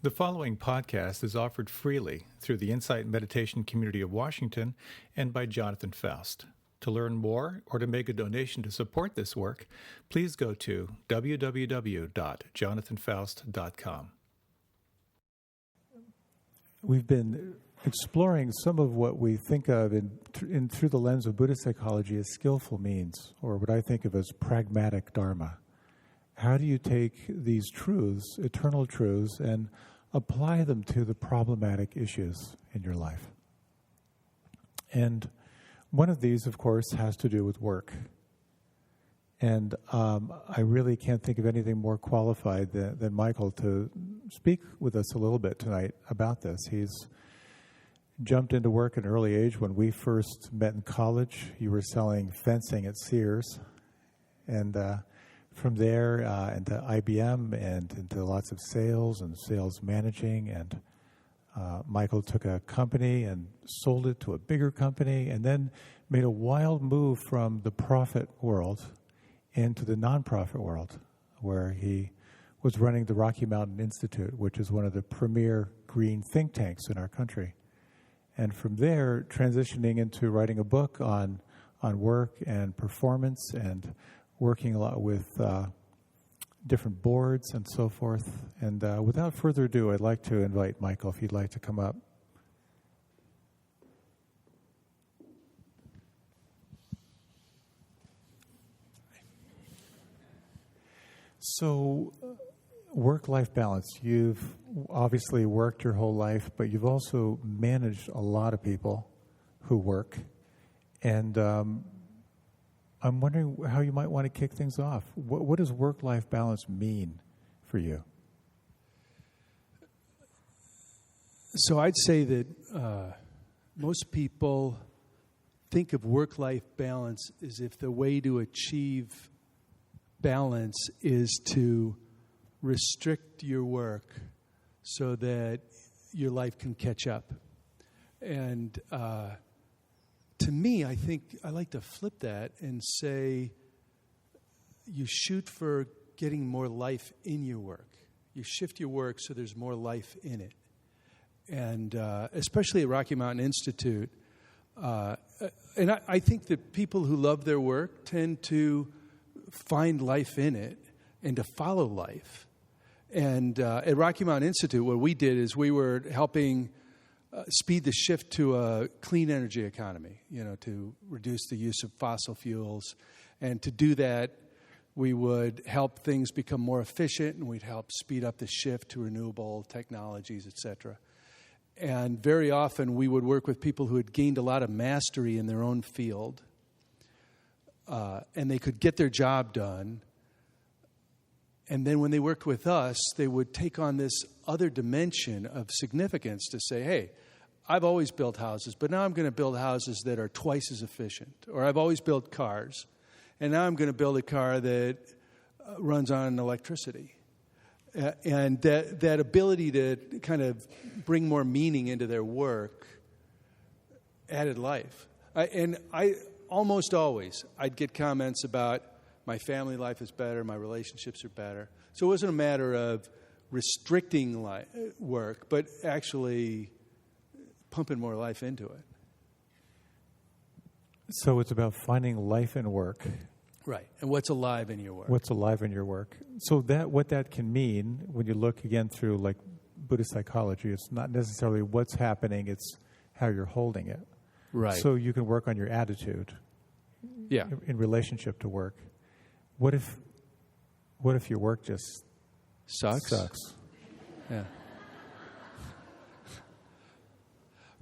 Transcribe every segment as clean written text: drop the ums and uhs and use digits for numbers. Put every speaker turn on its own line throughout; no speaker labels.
The following podcast is offered freely through the Insight Meditation Community of Washington and by Jonathan Faust. To learn more or to make a donation to support this work, please go to www.jonathanfaust.com.
We've been exploring some of what we think of through the lens of Buddhist psychology as skillful means, or what I think of as pragmatic Dharma. How do you take these truths, eternal truths, and apply them to the problematic issues in your life? And one of these, of course, has to do with work. And I really can't think of anything more qualified than Michael to speak with us a little bit tonight about this. He's jumped into work at an early age. When we first met in college, you were selling fencing at Sears. And from there into IBM and into lots of sales and sales managing. And Michael took a company and sold it to a bigger company and then made a wild move from the profit world into the nonprofit world, where he was running the Rocky Mountain Institute, which is one of the premier green think tanks in our country. And from there, transitioning into writing a book on work and performance and working a lot with different boards and so forth. And without further ado, I'd like to invite Michael, if you'd like to come up. So, work-life balance. You've obviously worked your whole life, but you've also managed a lot of people who work. And I'm wondering how you might want to kick things off. What does work-life balance mean for you?
So I'd say that most people think of work-life balance as if the way to achieve balance is to restrict your work so that your life can catch up. And to me, I think I like to flip that and say you shoot for getting more life in your work. You shift your work so there's more life in it. And especially at Rocky Mountain Institute, and I think that people who love their work tend to find life in it and to follow life. And at Rocky Mountain Institute, what we did is we were helping speed the shift to a clean energy economy, to reduce the use of fossil fuels. And to do that, we would help things become more efficient, and we'd help speed up the shift to renewable technologies, et cetera. And very often we would work with people who had gained a lot of mastery in their own field, and they could get their job done. And then when they worked with us, they would take on this other dimension of significance to say, hey, I've always built houses, but now I'm going to build houses that are twice as efficient. Or I've always built cars, and now I'm going to build a car that runs on electricity. And that ability to kind of bring more meaning into their work added life. I almost always, I'd get comments about my family life is better, my relationships are better. So it wasn't a matter of restricting work, but actually pumping more life into it.
So it's about finding life in work.
Right. And what's alive in your work.
What's alive in your work. So what that can mean, when you look again through like Buddhist psychology, it's not necessarily what's happening, it's how you're holding it.
Right.
So you can work on your attitude.
Yeah.
In relationship to work. What if your work just
sucks? Yeah.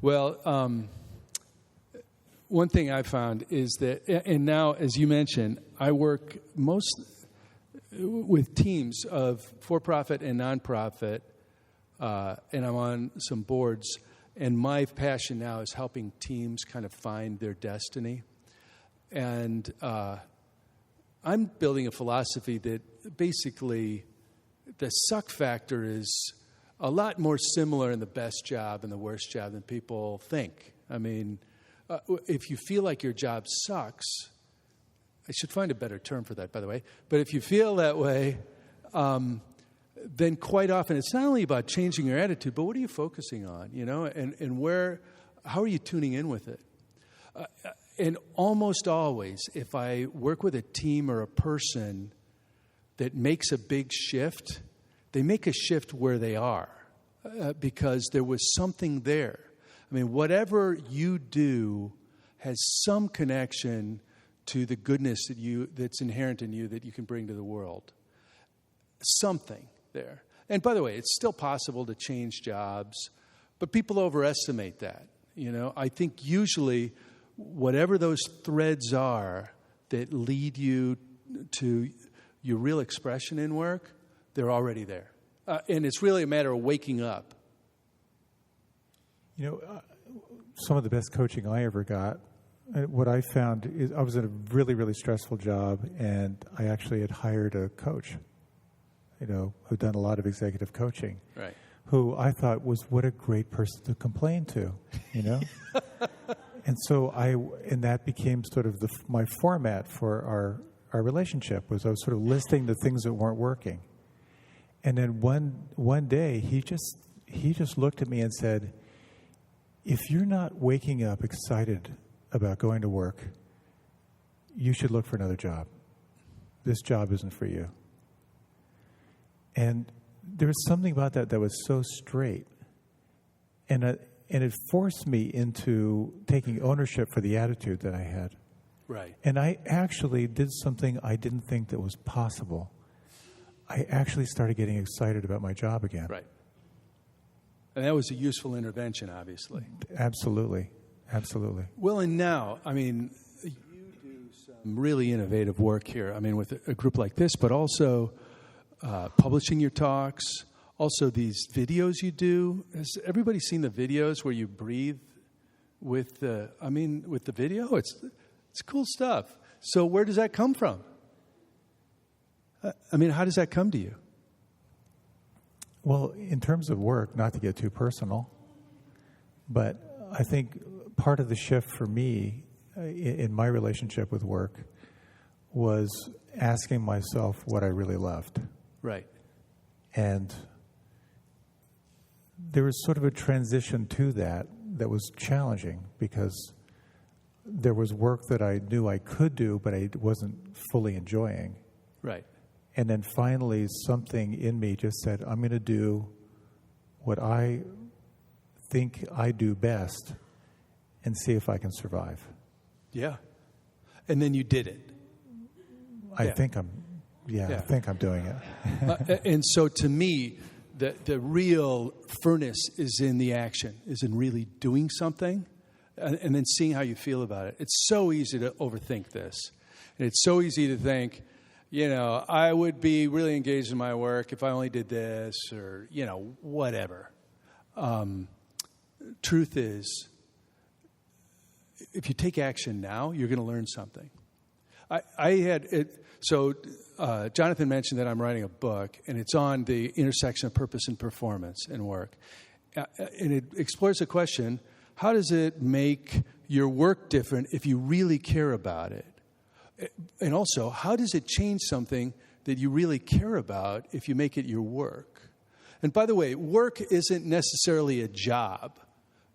Well, one thing I found is that, and now, as you mentioned, I work most with teams of for-profit and nonprofit, and I'm on some boards, and my passion now is helping teams kind of find their destiny. And I'm building a philosophy that basically the suck factor is a lot more similar in the best job and the worst job than people think. I mean, if you feel like your job sucks, I should find a better term for that, by the way, but if you feel that way, then quite often it's not only about changing your attitude, but what are you focusing on, and how are you tuning in with it? And almost always, if I work with a team or a person that makes a big shift, they make a shift where they are because there was something there. I mean, whatever you do has some connection to the goodness that's inherent in you that you can bring to the world. Something there. And by the way, it's still possible to change jobs, but people overestimate that. I think usually whatever those threads are that lead you to your real expression in work, they're already there. And it's really a matter of waking up.
Some of the best coaching I ever got, what I found is I was in a really, really stressful job, and I actually had hired a coach, who'd done a lot of executive coaching.
Right.
Who I thought was what a great person to complain to, And so and that became sort of my format for our relationship was I was sort of listing the things that weren't working. And then one day he just looked at me and said, if you're not waking up excited about going to work, you should look for another job. This job isn't for you. And there was something about that was so straight. And it forced me into taking ownership for the attitude that I had.
Right.
And I actually did something I didn't think that was possible. I actually started getting excited about my job again.
Right. And that was a useful intervention, obviously.
Absolutely. Absolutely.
Well, and now, you do some really innovative work here. With a group like this, but also publishing your talks, also these videos you do. Has everybody seen the videos where you breathe with the video? It's cool stuff. So where does that come from? How does that come to you?
Well, in terms of work, not to get too personal, but I think part of the shift for me in my relationship with work was asking myself what I really loved.
Right.
And there was sort of a transition to that was challenging because there was work that I knew I could do, but I wasn't fully enjoying.
Right.
And then finally, something in me just said, I'm going to do what I think I do best and see if I can survive.
Yeah. And then you did it.
I think I'm doing it.
And so to me, the real furnace is in the action, is in really doing something and then seeing how you feel about it. It's so easy to overthink this. And it's so easy to think, I would be really engaged in my work if I only did this or, whatever. Truth is, if you take action now, you're going to learn something. Jonathan mentioned that I'm writing a book, and it's on the intersection of purpose and performance in work. And it explores the question, how does it make your work different if you really care about it? And also, how does it change something that you really care about if you make it your work? And by the way, work isn't necessarily a job.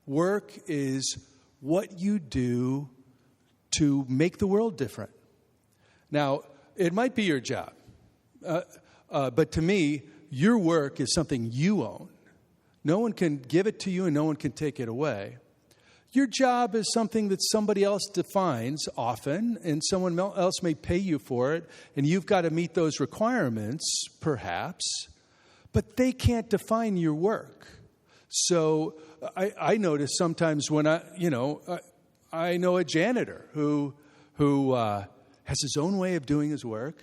Work is what you do to make the world different. Now, it might be your job, but to me, your work is something you own. No one can give it to you and no one can take it away. Your job is something that somebody else defines often, and someone else may pay you for it, and you've got to meet those requirements, perhaps, but they can't define your work. So I notice sometimes when I know a janitor who has his own way of doing his work.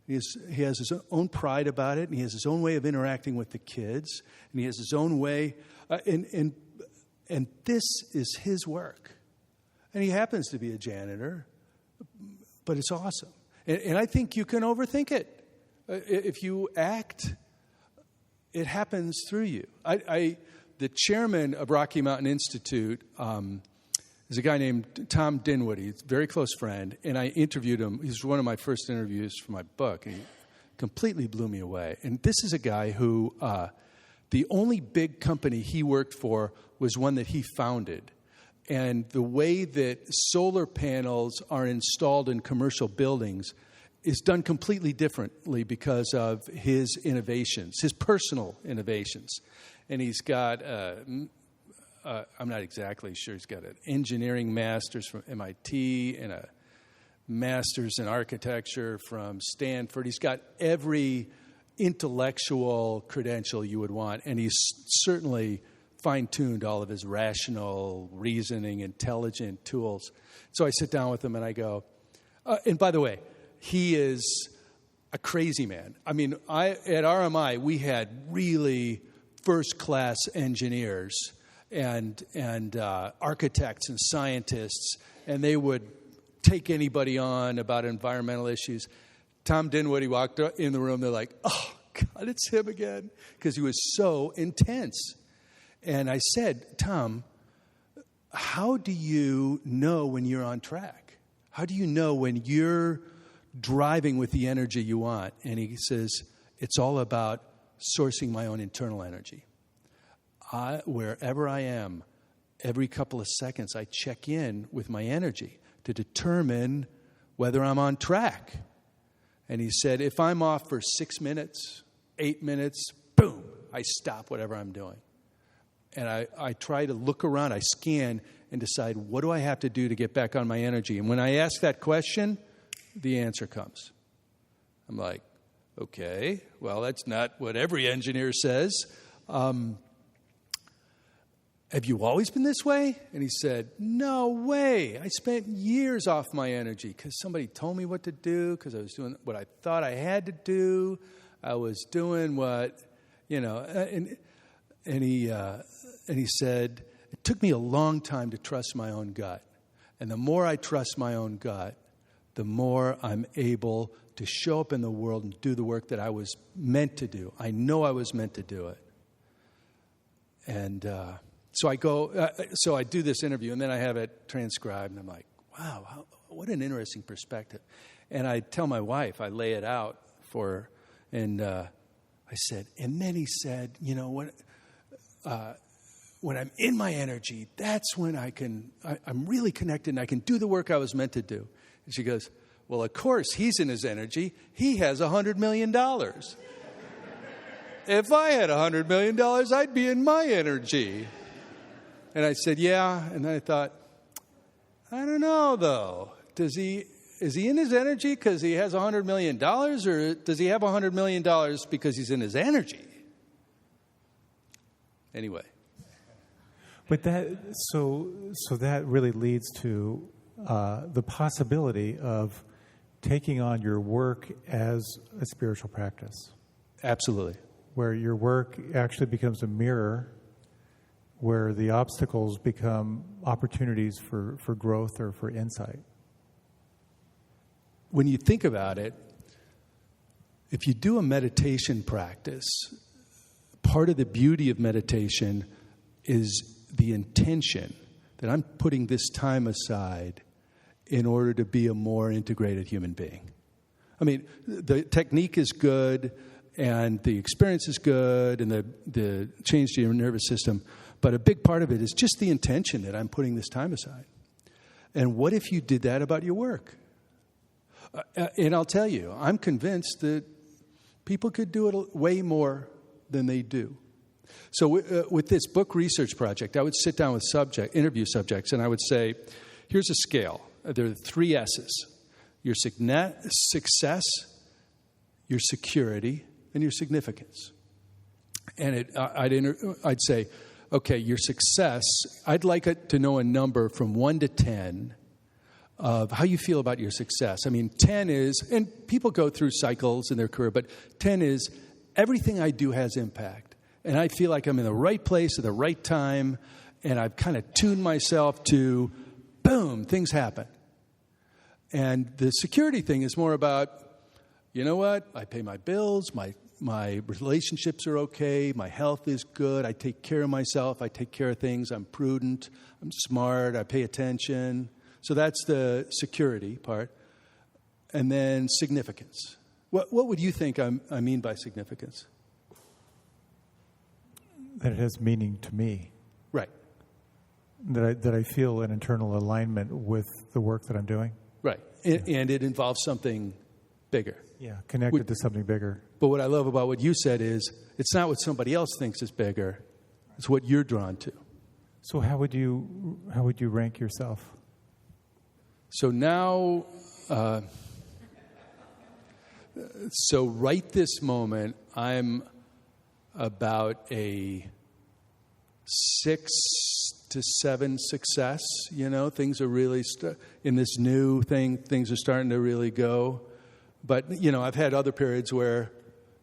He has his own pride about it, and he has his own way of interacting with the kids, and he has his own way, and this is his work. And he happens to be a janitor, but it's awesome. And I think you can overthink it. If you act, it happens through you. The chairman of Rocky Mountain Institute is a guy named Tom Dinwiddie. He's a very close friend, and I interviewed him. He's one of my first interviews for my book. completely blew me away. And this is a guy who, the only big company he worked for was one that he founded. And the way that solar panels are installed in commercial buildings is done completely differently because of his innovations, his personal innovations. And he's got, I'm not exactly sure, he's got an engineering master's from MIT and a master's in architecture from Stanford. He's got every intellectual credential you would want, and he's certainly fine-tuned all of his rational, reasoning, intelligent tools. So I sit down with him and I go, and by the way, he is a crazy man. I mean, at RMI, we had really first-class engineers and architects and scientists, and they would take anybody on about environmental issues. Tom Dinwoody walked in the room, they're like, oh, God, it's him again, because he was so intense. And I said, Tom, how do you know when you're on track? How do you know when you're driving with the energy you want? And he says, it's all about sourcing my own internal energy. Wherever I am, every couple of seconds, I check in with my energy to determine whether I'm on track. And he said, if I'm off for 6 minutes, 8 minutes, boom, I stop whatever I'm doing. And I try to look around, I scan and decide, what do I have to do to get back on my energy? And when I ask that question, the answer comes. I'm like, okay, well, that's not what every engineer says. Have you always been this way? And he said, no way. I spent years off my energy because somebody told me what to do, because I was doing what I thought I had to do. I was doing what, and he said, it took me a long time to trust my own gut. And the more I trust my own gut, the more I'm able to show up in the world and do the work that I was meant to do. I know I was meant to do it. And so I go, so I do this interview, and then I have it transcribed, and I'm like, wow, what an interesting perspective. And I tell my wife, I lay it out for her, and I said, and then he said, when I'm in my energy, that's when I'm really connected, and I can do the work I was meant to do. And she goes, well, of course, he's in his energy. He has $100 million. If I had $100 million, I'd be in my energy. And I said, yeah. And then I thought, I don't know, though. Is he in his energy because he has $100 million, or does he have $100 million because he's in his energy? Anyway.
But so that really leads to the possibility of taking on your work as a spiritual practice.
Absolutely.
Where your work actually becomes a mirror, where the obstacles become opportunities for growth or for insight.
When you think about it, if you do a meditation practice, part of the beauty of meditation is the intention that I'm putting this time aside in order to be a more integrated human being. I mean, the technique is good, and the experience is good, and the change to your nervous system, but a big part of it is just the intention that I'm putting this time aside. And what if you did that about your work? And I'll tell you, I'm convinced that people could do it way more than they do. So with this book research project, I would sit down with interview subjects, and I would say, here's a scale. There are 3 S's: your success, your security, and your significance. And I'd say, okay, your success, I'd like it to know a number from 1 to 10 of how you feel about your success. I mean, 10 is, and people go through cycles in their career, but 10 is everything I do has impact. And I feel like I'm in the right place at the right time, and I've kind of tuned myself to, boom, things happen. And the security thing is more about, you know what, I pay my bills, my relationships are okay, my health is good, I take care of myself, I take care of things, I'm prudent, I'm smart, I pay attention. So that's the security part. And then significance. What would you think I mean by significance?
That it has meaning to me.
Right.
That I feel an internal alignment with the work that I'm doing.
Right. And it involves something bigger.
Yeah, connected to something bigger.
But what I love about what you said is it's not what somebody else thinks is bigger. It's what you're drawn to.
So how would you rank yourself?
So now, so right this moment, I'm about a 6 to 7 success. You know, things are really in this new thing. Things are starting to really go. But you know, I've had other periods where,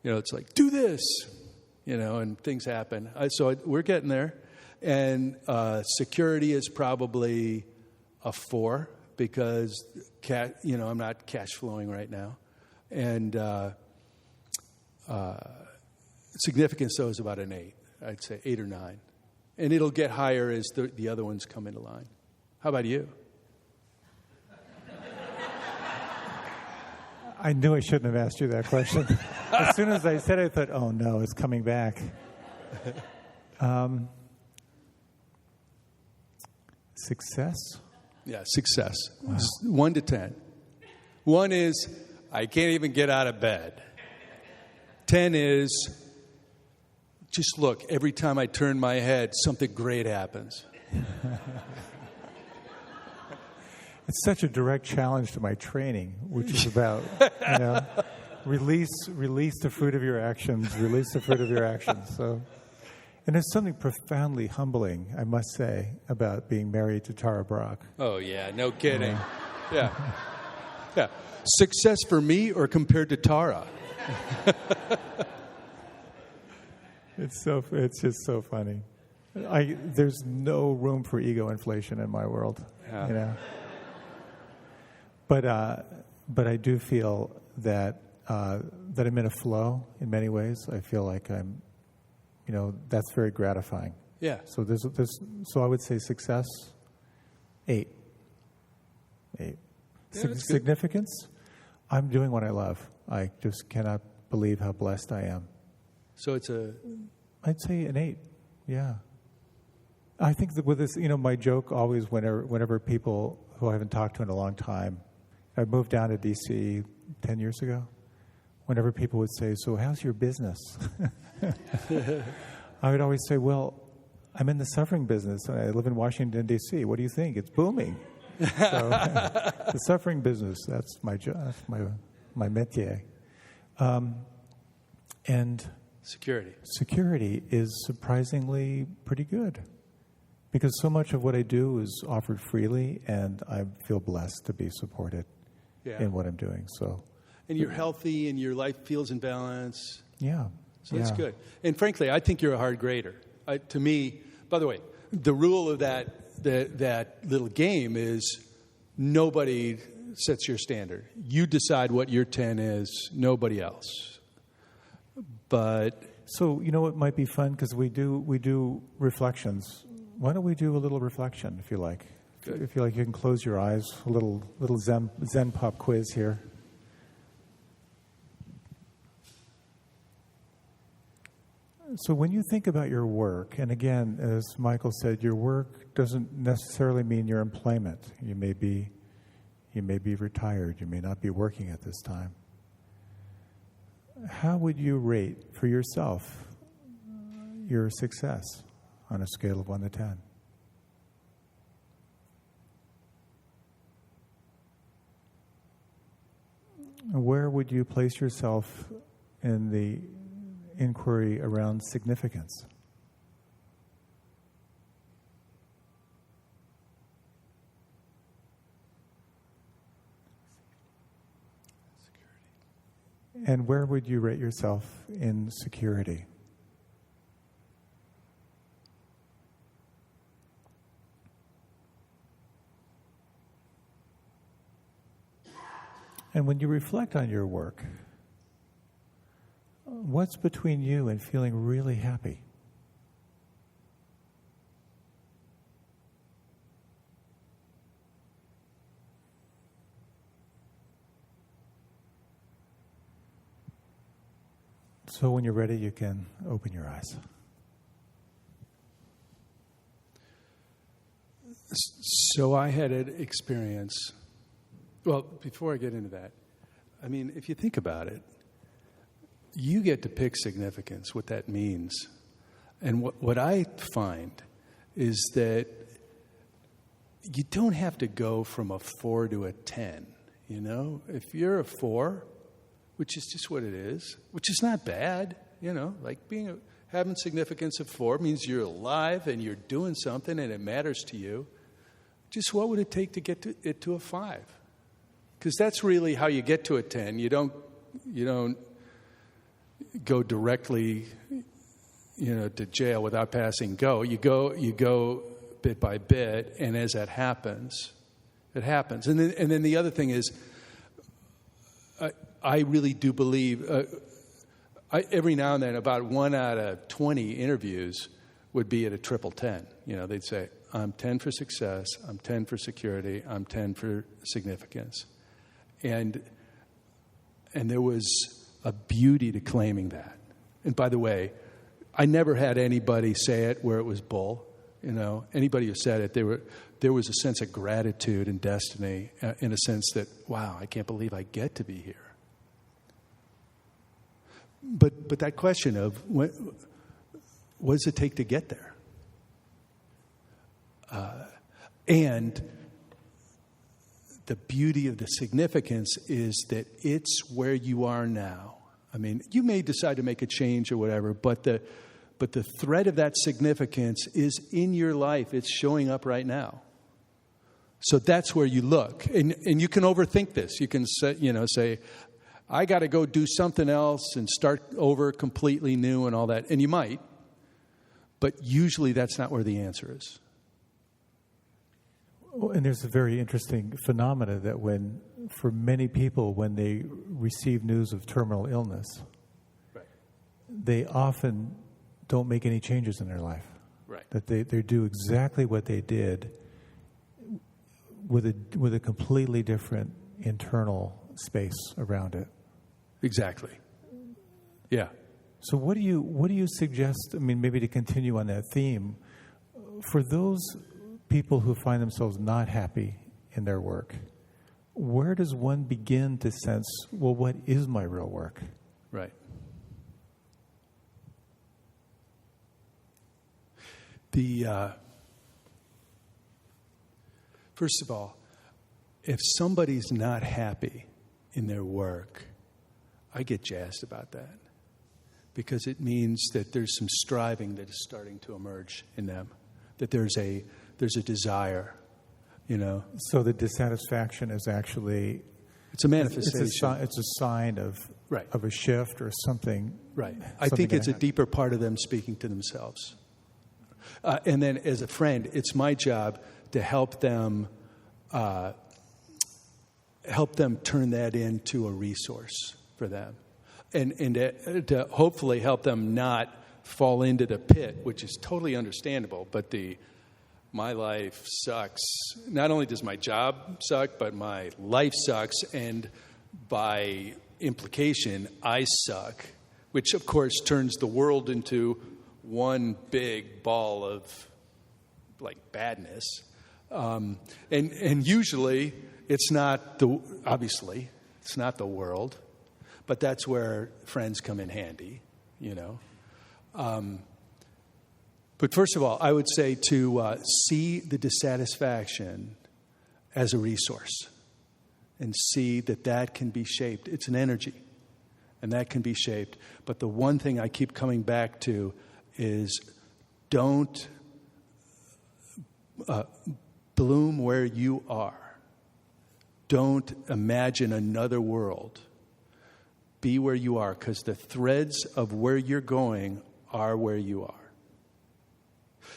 you know, it's like do this, you know, and things happen. So we're getting there. And security is probably a 4 because you know, I'm not cash flowing right now. And significance, though, is about an 8. I'd say 8 or 9. And it'll get higher as the other ones come into line. How about you?
I knew I shouldn't have asked you that question. As soon as I said it, I thought, oh no, it's coming back. Success?
Yeah, success. Wow. 1 to 10. 1 is, I can't even get out of bed. 10 is, just look, every time I turn my head, something great happens.
It's such a direct challenge to my training, which is about, you know, release the fruit of your actions, release the fruit of your actions. So, and there's something profoundly humbling, I must say, about being married to Tara Brock.
Oh, yeah, no kidding. Yeah. Yeah. Success for me or compared to Tara?
It's just so funny. There's no room for ego inflation in my world, you know. But I do feel that I'm in a flow in many ways. I feel like I'm, you know, that's very gratifying.
Yeah.
So so I would say success, 8. Yeah, significance, I'm doing what I love. I just cannot believe how blessed I am.
So
I'd say an 8. Yeah. I think that with this, you know, my joke always whenever people who I haven't talked to in a long time, I moved down to D.C. 10 years ago. Whenever people would say, so how's your business? I would always say, well, I'm in the suffering business. I live in Washington, D.C. What do you think? It's booming. So the suffering business, that's my job, that's my métier. And security is surprisingly pretty good. Because so much of what I do is offered freely, and I feel blessed to be supported in what I'm doing. So,
and you're healthy, and your life feels in balance.
Yeah.
So that's good. And frankly, I think you're a hard grader. To me, by the way, the rule of that little game is nobody sets your standard. You decide what your 10 is. Nobody else. But
so you know what might be fun, because we do reflections. Why don't we do a little reflection, if you like? Good. If you like, you can close your eyes. A little Zen pop quiz here. So when you think about your work, and again, as Michael said, your work doesn't necessarily mean your employment. You may be retired. You may not be working at this time. How would you rate for yourself your success on a scale of 1 to 10? Where would you place yourself in the inquiry around significance? And where would you rate yourself in security? And when you reflect on your work, what's between you and feeling really happy? So when you're ready, you can open your eyes.
So I had an experience. Well, before I get into that, I mean, if you think about it, you get to pick significance, what that means. And what I find is that you don't have to go from a 4 to a 10, you know? If you're a 4, which is just what it is, which is not bad, you know, like having significance of 4 means you're alive and you're doing something and it matters to you. Just what would it take to get it to a 5? Because that's really how you get to a 10. You don't go directly, you know, to jail without passing go. You go bit by bit, and as that happens, it happens. And then the other thing is, I really do believe every now and then about 1 out of 20 interviews would be at a triple 10. You know, they'd say, I'm 10 for success, I'm 10 for security, I'm 10 for significance. And there was a beauty to claiming that. And by the way, I never had anybody say it where it was bull. You know, anybody who said it, there was a sense of gratitude and destiny, in a sense that, wow, I can't believe I get to be here. But that question of what does it take to get there? And the beauty of the significance is that it's where you are now. I mean, you may decide to make a change or whatever, but the thread of that significance is in your life. It's showing up right now. So that's where you look. And you can overthink this. You can say, I got to go do something else and start over completely new and all that. And you might. But usually that's not where the answer is.
And there's a very interesting phenomena that for many people, when they receive news of terminal illness,
right,
they often don't make any changes in their life.
Right.
That they do exactly what they did with a completely different internal space around it.
Exactly. Yeah.
So what do you suggest? I mean, maybe to continue on that theme, for those people who find themselves not happy in their work, where does one begin to sense, well, what is my real work?
Right. First of all, if somebody's not happy in their work, I get jazzed about that, because it means that there's some striving that is starting to emerge in them, that there's a desire, you know.
So the dissatisfaction is actually,
it's a manifestation.
It's a sign of
right,
of a shift or something.
Right. I think it's a deeper part of them speaking to themselves. And then, as a friend, it's my job to help them turn that into a resource for them, and to hopefully help them not fall into the pit, which is totally understandable. But my life sucks. Not only does my job suck, but my life sucks, and by implication, I suck, which of course turns the world into one big ball of like badness. And usually it's not obviously it's not the world, but that's where friends come in handy, you know. But first of all, I would say to see the dissatisfaction as a resource and see that can be shaped. It's an energy, and that can be shaped. But the one thing I keep coming back to is don't bloom where you are. Don't imagine another world. Be where you are, because the threads of where you're going are where you are.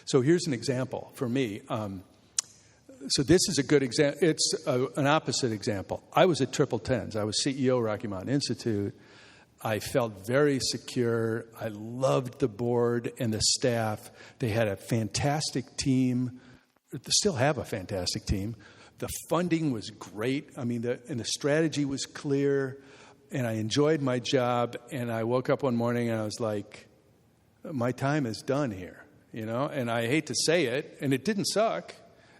So here's an example for me. So this is a good example. It's an opposite example. I was at Triple Tens. I was CEO of Rocky Mountain Institute. I felt very secure. I loved the board and the staff. They had a fantastic team. They still have a fantastic team. The funding was great. I mean, and the strategy was clear. and I enjoyed my job, and I woke up one morning and I was like, my time is done here, you know? And I hate to say it, and it didn't suck.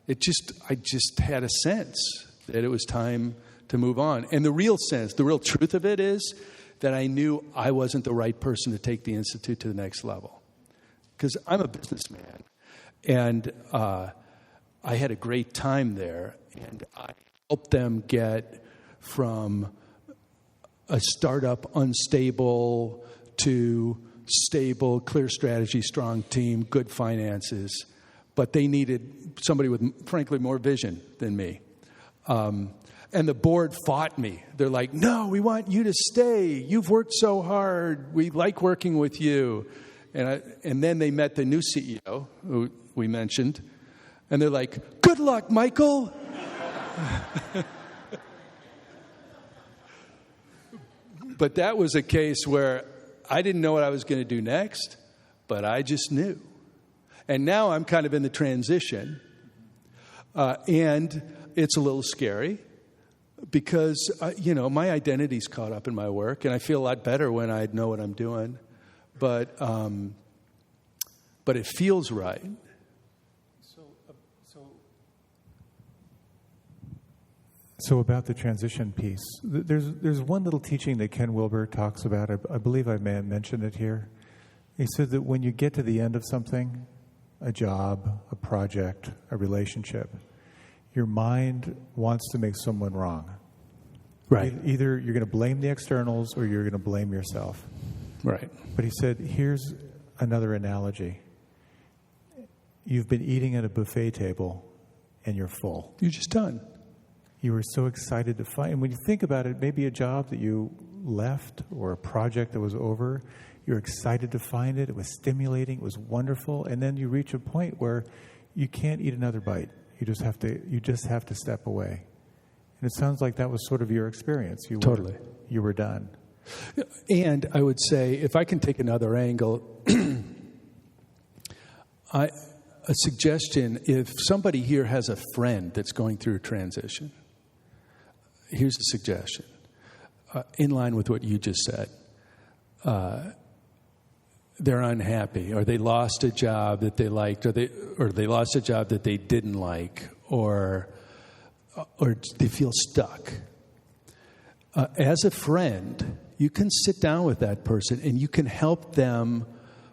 I just had a sense that it was time to move on. And the real truth of it is that I knew I wasn't the right person to take the Institute to the next level. Because I'm a businessman, and I had a great time there, and I helped them get from a startup, unstable, to stable, clear strategy, strong team, good finances. But they needed somebody with, frankly, more vision than me. And the board fought me. They're like, no, we want you to stay. You've worked so hard. We like working with you. And then they met the new CEO, who we mentioned. And they're like, good luck, Michael. But that was a case where I didn't know what I was going to do next, but I just knew. And now I'm kind of in the transition. And it's a little scary because, my identity's caught up in my work, and I feel a lot better when I know what I'm doing. But it feels right.
So about the transition piece, there's one little teaching that Ken Wilber talks about. I believe I may have mentioned it here. He said that when you get to the end of something, a job, a project, a relationship, your mind wants to make someone wrong.
Right.
Either you're going to blame the externals or you're going to blame yourself.
Right.
But he said, here's another analogy. You've been eating at a buffet table and you're full.
You're just done.
You were so excited to find. And when you think about it, maybe a job that you left or a project that was over, you're excited to find it. It was stimulating. It was wonderful. And then you reach a point where you can't eat another bite. You just have to step away. And it sounds like that was sort of your experience.
Totally.
You were done.
And I would say, if I can take another angle, a suggestion, if somebody here has a friend that's going through a transition, here's the suggestion, in line with what you just said. They're unhappy, or they lost a job that they liked, or they lost a job that they didn't like, or they feel stuck. As a friend, you can sit down with that person and you can help them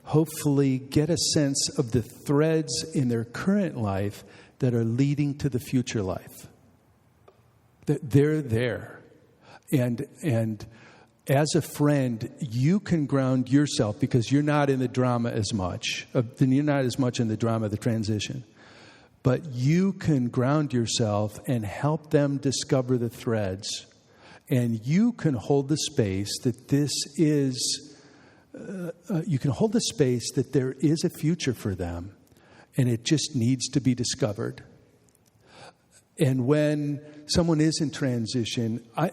hopefully get a sense of the threads in their current life that are leading to the future life. That they're there. And as a friend, you can ground yourself because you're not in the drama as much. You're not as much in the drama of the transition. But you can ground yourself and help them discover the threads. And you can hold the space that there is a future for them. And it just needs to be discovered. And when someone is in transition, I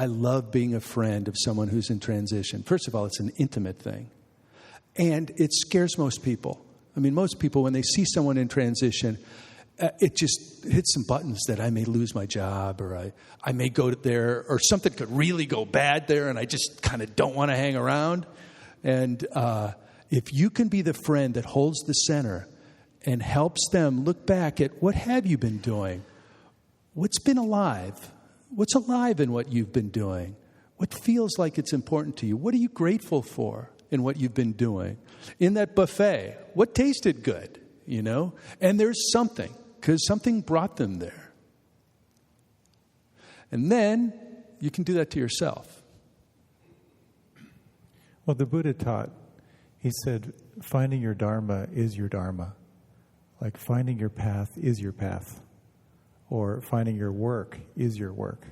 love being a friend of someone who's in transition. First of all, it's an intimate thing. And it scares most people. I mean, most people, when they see someone in transition, it just hits some buttons that I may lose my job, or I may go there, or something could really go bad there, and I just kind of don't want to hang around. And if you can be the friend that holds the center and helps them look back at what have you been doing? What's been alive? What's alive in what you've been doing? What feels like it's important to you? What are you grateful for in what you've been doing? In that buffet, what tasted good, And there's something, because something brought them there. And then you can do that to yourself.
Well, the Buddha taught, he said, finding your Dharma is your Dharma. Like finding your path is your path. Or finding your work is your work.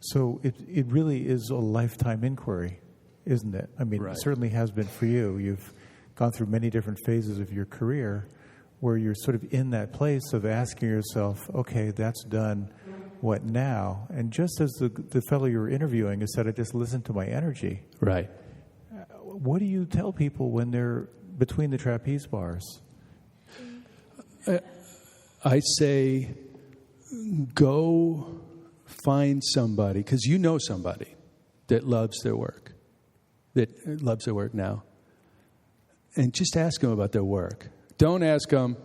So it really is a lifetime inquiry, isn't it? I mean,
right.
It certainly has been for you. You've gone through many different phases of your career where you're sort of in that place of asking yourself, okay, that's done, what now? And just as the fellow you were interviewing has said, I just listened to my energy.
Right.
What do you tell people when they're between the trapeze bars?
I say, go find somebody, because you know somebody. that loves their work now. And just ask them about their work. Don't ask them,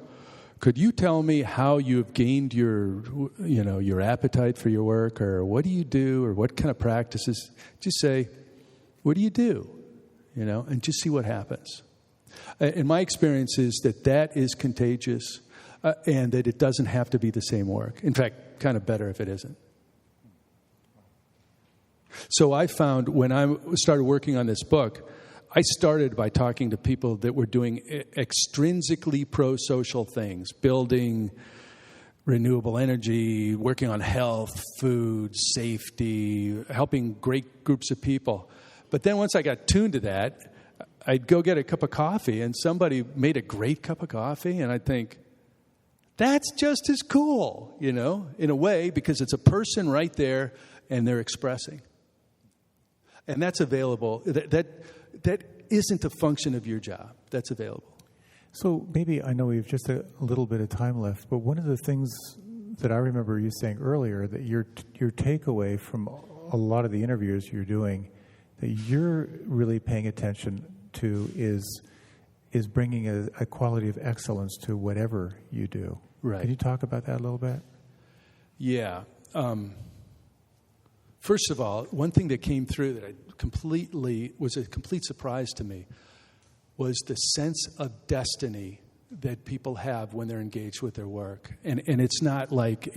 could you tell me how you have gained your appetite for your work, or what do you do, or what kind of practices? Just say, what do you do? And just see what happens. And my experience is that is contagious, and that it doesn't have to be the same work. In fact, kind of better if it isn't. So I found when I started working on this book, I started by talking to people that were doing extrinsically pro-social things, building renewable energy, working on health, food, safety, helping great groups of people. But then once I got tuned to that, I'd go get a cup of coffee, and somebody made a great cup of coffee, and I'd think, that's just as cool, in a way, because it's a person right there, and they're expressing. And that's available. That isn't a function of your job. That's available.
So maybe, I know we have just a little bit of time left, but one of the things that I remember you saying earlier, that your takeaway from a lot of the interviews you're doing, that you're really paying attention to is bringing a quality of excellence to whatever you do.
Right.
Can you talk about that a little bit?
Yeah. First of all, one thing that came through that was a complete surprise to me was the sense of destiny that people have when they're engaged with their work. And it's not like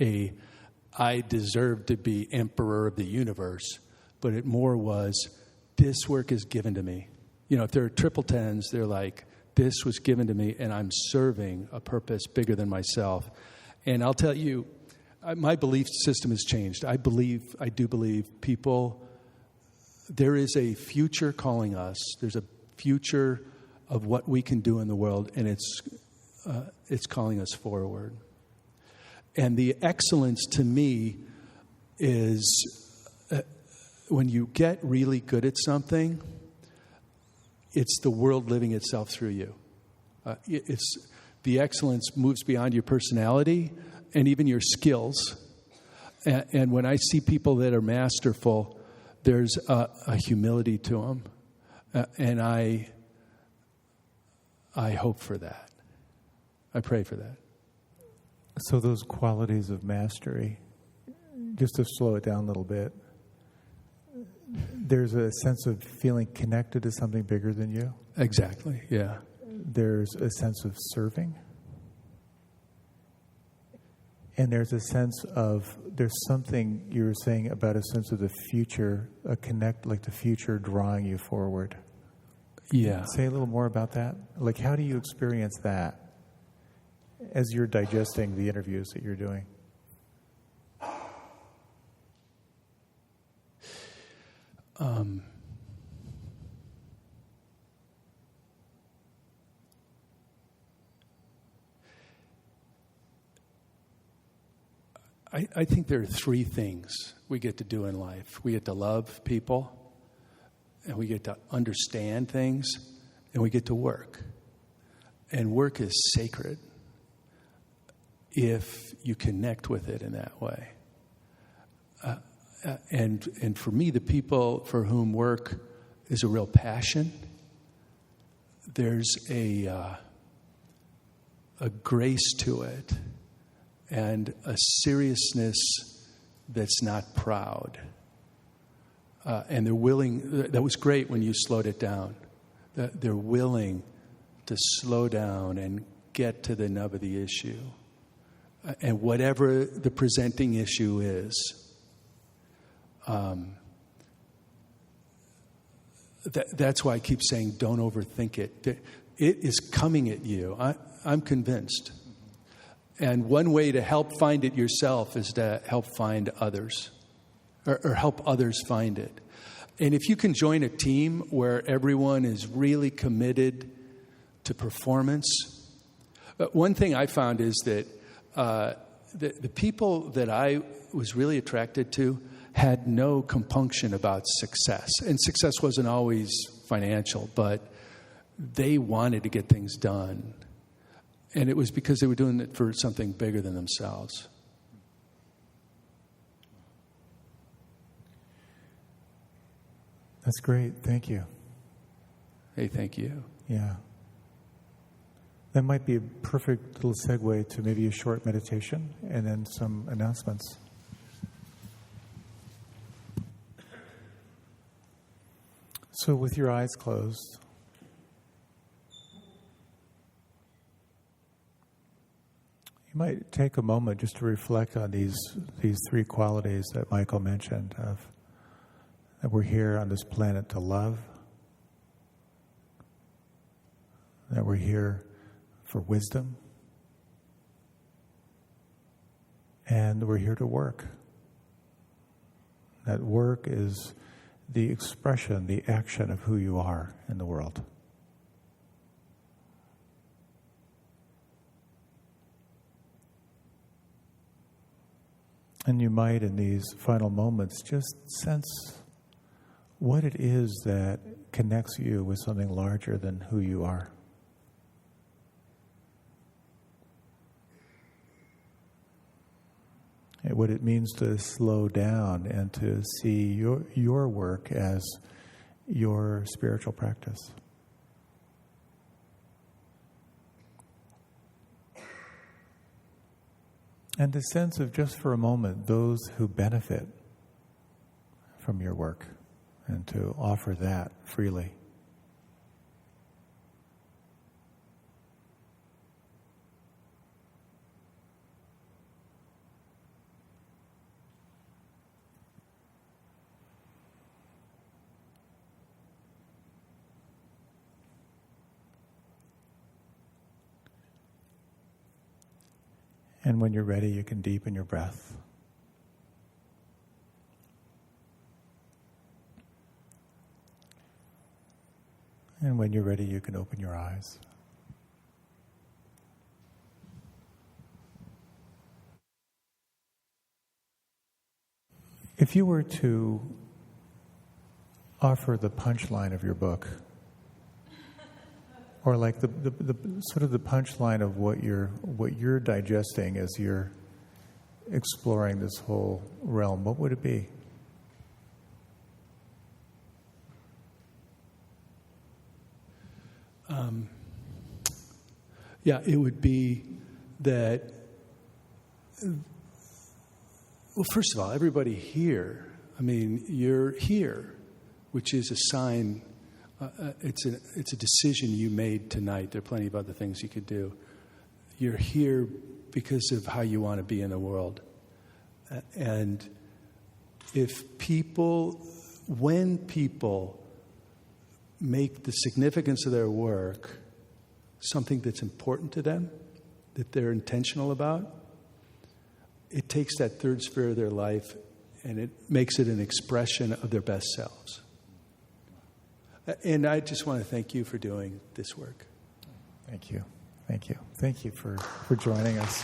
I deserve to be emperor of the universe, but it more was, this work is given to me. If they're triple tens, they're like, this was given to me, and I'm serving a purpose bigger than myself. And I'll tell you, my belief system has changed. I do believe people, there is a future calling us. There's a future of what we can do in the world, and it's calling us forward. And the excellence to me is when you get really good at something, it's the world living itself through you. The excellence moves beyond your personality and even your skills. And when I see people that are masterful, there's a humility to them. And I hope for that. I pray for that.
So those qualities of mastery, just to slow it down a little bit, there's a sense of feeling connected to something bigger than you.
Exactly, yeah.
There's a sense of serving. And there's a sense of, there's something you were saying about a sense of the future, like the future drawing you forward.
Yeah.
Say a little more about that. Like, how do you experience that as you're digesting the interviews that you're doing?
I think there are three things we get to do in life. We get to love people, and we get to understand things, and we get to work. And work is sacred if you connect with it in that way. And for me, the people for whom work is a real passion, there's a grace to it and a seriousness that's not proud. And they're willing, that was great when you slowed it down. They're willing to slow down and get to the nub of the issue. And whatever the presenting issue is, that's why I keep saying don't overthink it. It is coming at you. I'm convinced. And one way to help find it yourself is to help find others, or help others find it. And if you can join a team where everyone is really committed to performance, one thing I found is that the people that I was really attracted to had no compunction about success. And success wasn't always financial, but they wanted to get things done. And it was because they were doing it for something bigger than themselves.
That's great. Thank you.
Hey, thank you.
Yeah. That might be a perfect little segue to maybe a short meditation and then some announcements. So with your eyes closed, you might take a moment just to reflect on these three qualities that Michael mentioned of that we're here on this planet to love, that we're here for wisdom, and we're here to work. That work is the expression, the action of who you are in the world. And you might, in these final moments, just sense what it is that connects you with something larger than who you are. And what it means to slow down and to see your work as your spiritual practice. And the sense of, just for a moment, those who benefit from your work, and to offer that freely. And when you're ready, you can deepen your breath. And when you're ready, you can open your eyes. If you were to offer the punchline of your book, or like the sort of the punchline of what you're digesting as you're exploring this whole realm, what would it be?
Yeah, it would be that, well, first of all, everybody here, I mean, you're here, which is a sign, it's a decision you made tonight. There are plenty of other things you could do. You're here because of how you want to be in the world. And when people make the significance of their work something that's important to them, that they're intentional about, it takes that third sphere of their life and it makes it an expression of their best selves. And I just want to thank you for doing this work.
Thank you. Thank you. Thank you for joining us.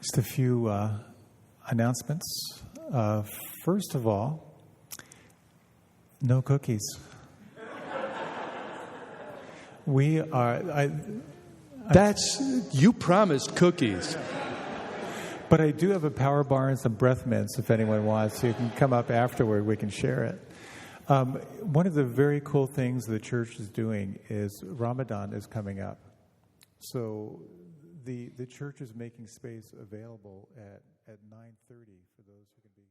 Just a few announcements. First of all, no cookies. We are... You promised cookies. But I do have a power bar and some breath mints if anyone wants. So you can come up afterward. We can share it. One of the very cool things the church is doing is Ramadan is coming up. So the church is making space available at 9:30 for those who can be